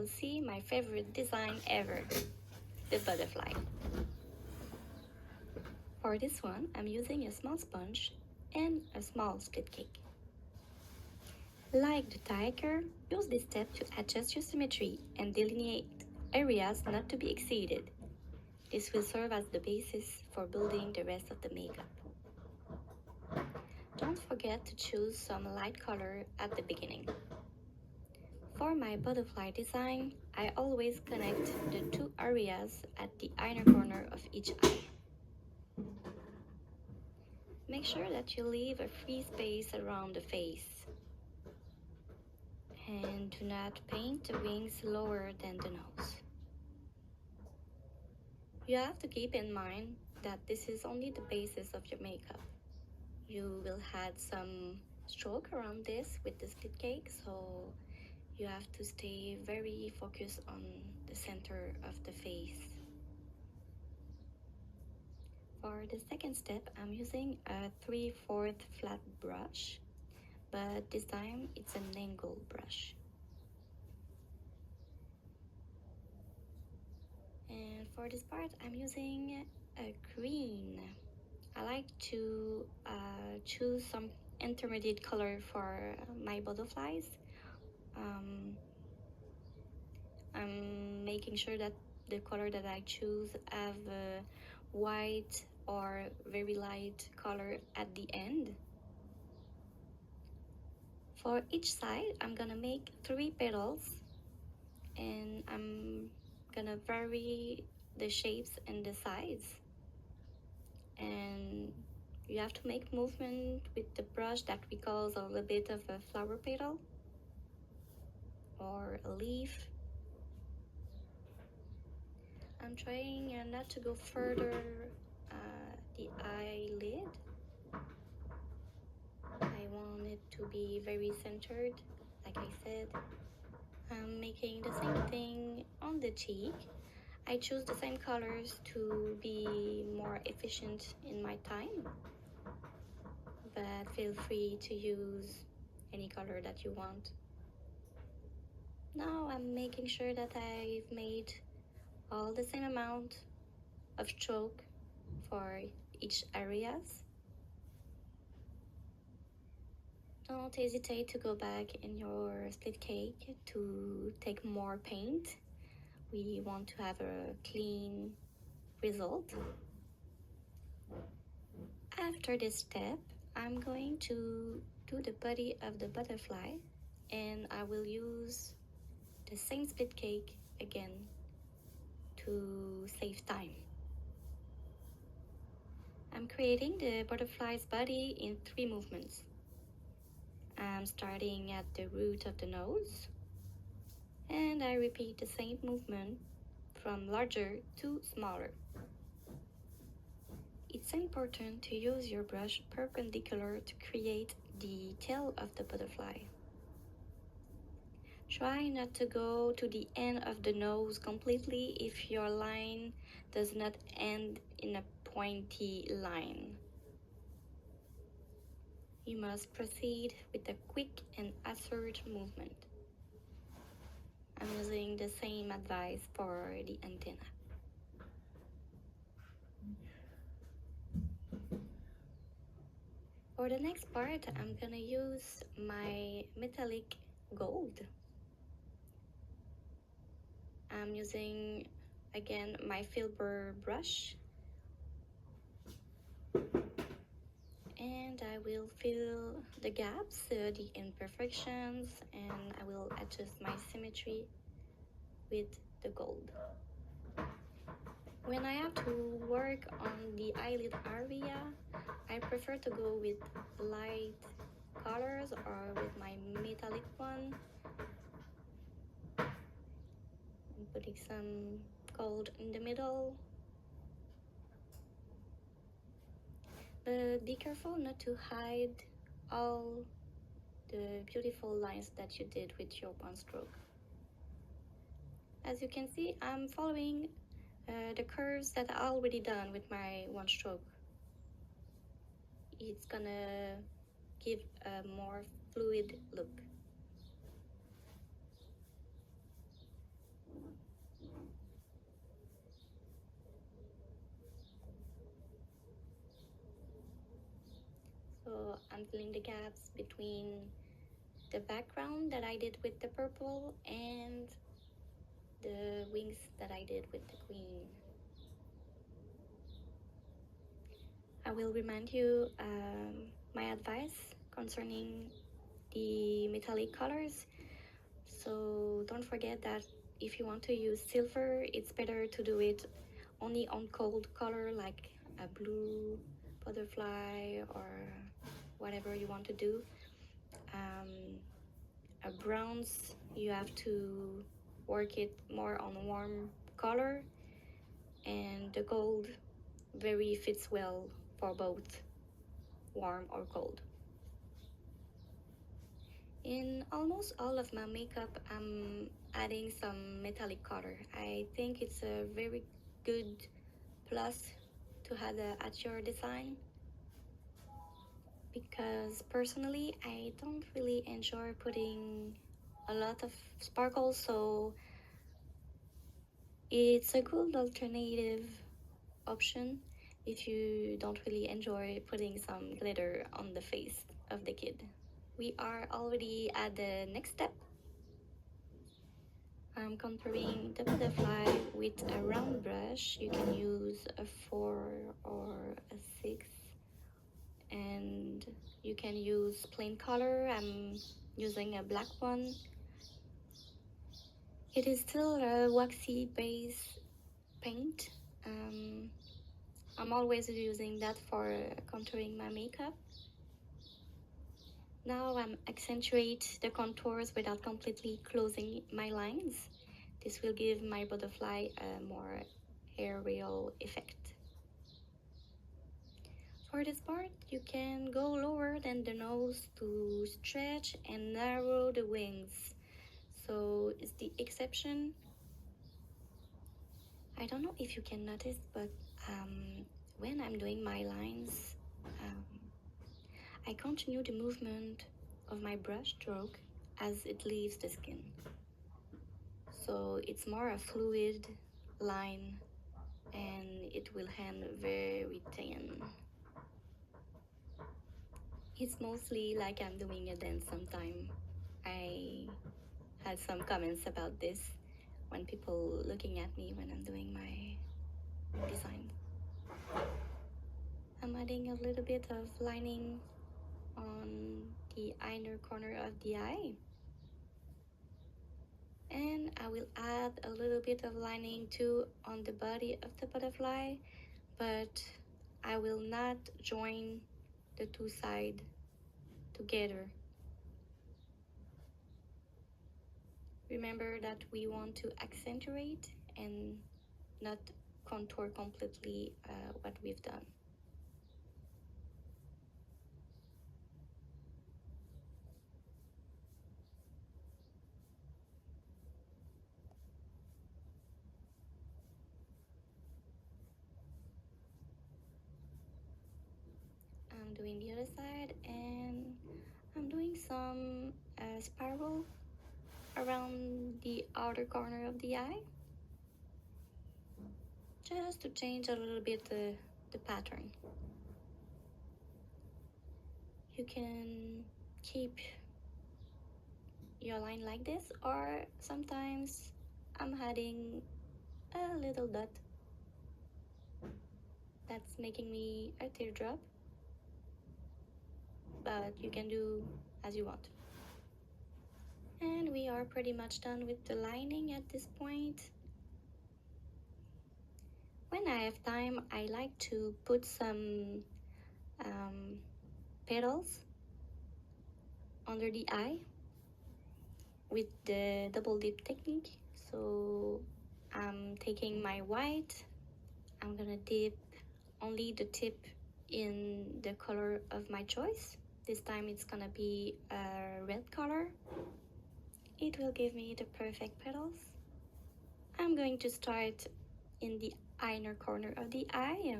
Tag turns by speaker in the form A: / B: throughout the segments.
A: see my favorite design ever, the butterfly. For this one, I'm using a small sponge and a small split cake. Like the tiger, use this step to adjust your symmetry and delineate areas not to be exceeded. This will serve as the basis for building the rest of the makeup. Don't forget to choose some light color at the beginning. For my butterfly design, I always connect the two areas at the inner corner of each eye. Make sure that you leave a free space around the face. And do not paint the wings lower than the nose. You have to keep in mind that this is only the basis of your makeup. You will add some stroke around this with the split cake, so you have to stay very focused on the center of the face. For the second step, I'm using a 3/4 flat brush, but this time it's an angle brush. And for this part, I'm using a green. I like to choose some intermediate color for my butterflies. I'm making sure that the color that I choose have a white or very light color at the end. For each side, I'm gonna make 3 petals, and I'm gonna vary the shapes and the size. And you have to make movement with the brush that we call a little bit of a flower petal or a leaf. I'm trying not to go further the eyelid. I want it to be very centered, like I said. I'm making the same thing on the cheek. I choose the same colors to be more efficient in my time, but feel free to use any color that you want. Now I'm making sure that I've made all the same amount of stroke for each areas. Don't hesitate to go back in your split cake to take more paint. We want to have a clean result. After this step, I'm going to do the body of the butterfly, and I will use the same split cake again to save time. I'm creating the butterfly's body in 3 movements. I'm starting at the root of the nose, and I repeat the same movement from larger to smaller. It's important to use your brush perpendicular to create the tail of the butterfly. Try not to go to the end of the nose completely if your line does not end in a pointy line. You must proceed with a quick and assertive movement. I'm using the same advice for the antenna. For the next part, I'm gonna use my metallic gold. I'm using again my filbert brush, and I will fill the gaps, the imperfections, and I will adjust my symmetry with the gold. When I have to work on the eyelid area, I prefer to go with light colors or with my metallic one. I'm putting some gold in the middle. But be careful not to hide all the beautiful lines that you did with your one stroke. As you can see, I'm following the curves that I already done with my one stroke. It's gonna give a more fluid look. filling the gaps between the background that I did with the purple and the wings that I did with the green. I will remind you my advice concerning the metallic colors. So don't forget that if you want to use silver, it's better to do it only on cold color like a blue butterfly or whatever you want to do. A bronze, you have to work it more on warm color, and the gold very fits well for both warm or cold. In almost all of my makeup, I'm adding some metallic color. I think it's a very good plus to have at your design, because personally I don't really enjoy putting a lot of sparkles, so it's a good alternative option if you don't really enjoy putting some glitter on the face of the kid. We are already at the next step. I'm contouring the butterfly with a round brush. You can use a 4 or a 6, and you can use plain color. I'm using a black one. It is still a waxy base paint. I'm always using that for contouring my makeup. Now I'm accentuate the contours without completely closing my lines. This will give my butterfly a more aerial effect. For this part, you can go lower than the nose to stretch and narrow the wings. So it's the exception. I don't know if you can notice, but when I'm doing my lines, I continue the movement of my brush stroke as it leaves the skin. So it's more a fluid line, and it will end very thin. It's mostly like I'm doing a dance sometime. I had some comments about this when people looking at me when I'm doing my design. I'm adding a little bit of lining on the inner corner of the eye. And I will add a little bit of lining too on the body of the butterfly, but I will not join the two sides together. Remember that we want to accentuate and not contour completely what we've done. I'm doing the other side, and I'm doing some spiral around the outer corner of the eye, just to change a little bit the pattern. You can keep your line like this, or sometimes I'm adding a little dot that's making me a teardrop, but you can do as you want. And we are pretty much done with the lining at this point. When I have time, I like to put some petals under the eye with the double dip technique. So I'm taking my white, I'm gonna dip only the tip in the color of my choice. This time it's gonna be a red color. It will give me the perfect petals. I'm going to start in the inner corner of the eye.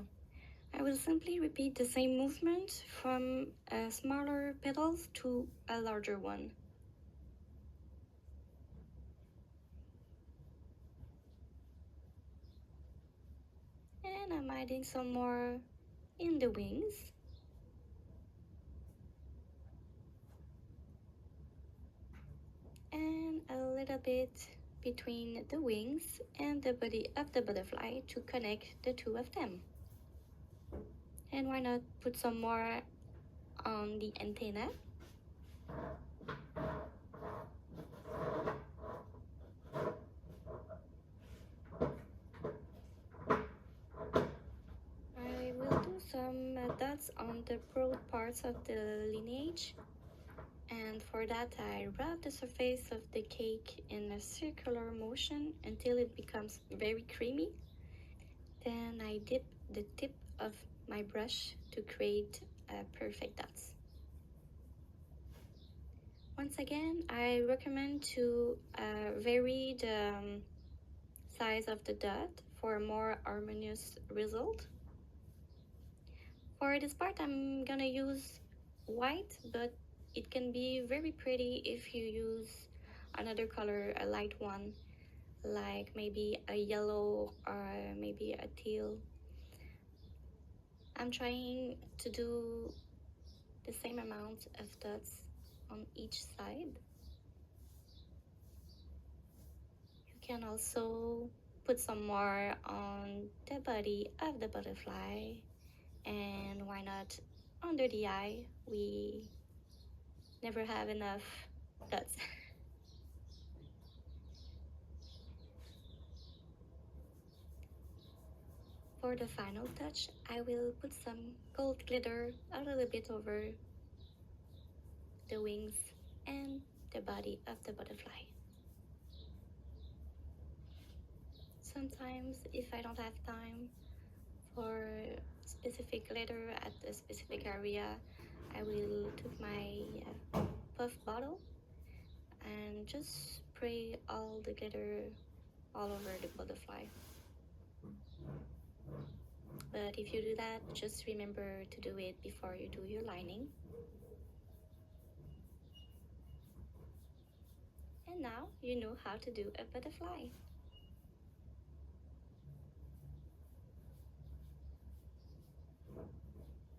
A: I will simply repeat the same movement from a smaller petals to a larger one. And I'm adding some more in the wings. little bit between the wings and the body of the butterfly to connect the two of them. And why not put some more on the antenna? I will do some dots on the broad parts of the lineage, and for that I rub the surface of the cake in a circular motion until it becomes very creamy. Then I dip the tip of my brush to create perfect dots. Once again, I recommend to vary the size of the dot for a more harmonious result. For this part, I'm gonna use white, but it can be very pretty if you use another color, a light one, like maybe a yellow or maybe a teal. I'm trying to do the same amount of dots on each side. You can also put some more on the body of the butterfly, and why not under the eye? We never have enough dots. For the final touch, I will put some gold glitter a little bit over the wings and the body of the butterfly. Sometimes, if I don't have time for specific glitter at a specific area, I will take my puff bottle and just spray all the glitter all over the butterfly. But if you do that, just remember to do it before you do your lining. And now you know how to do a butterfly.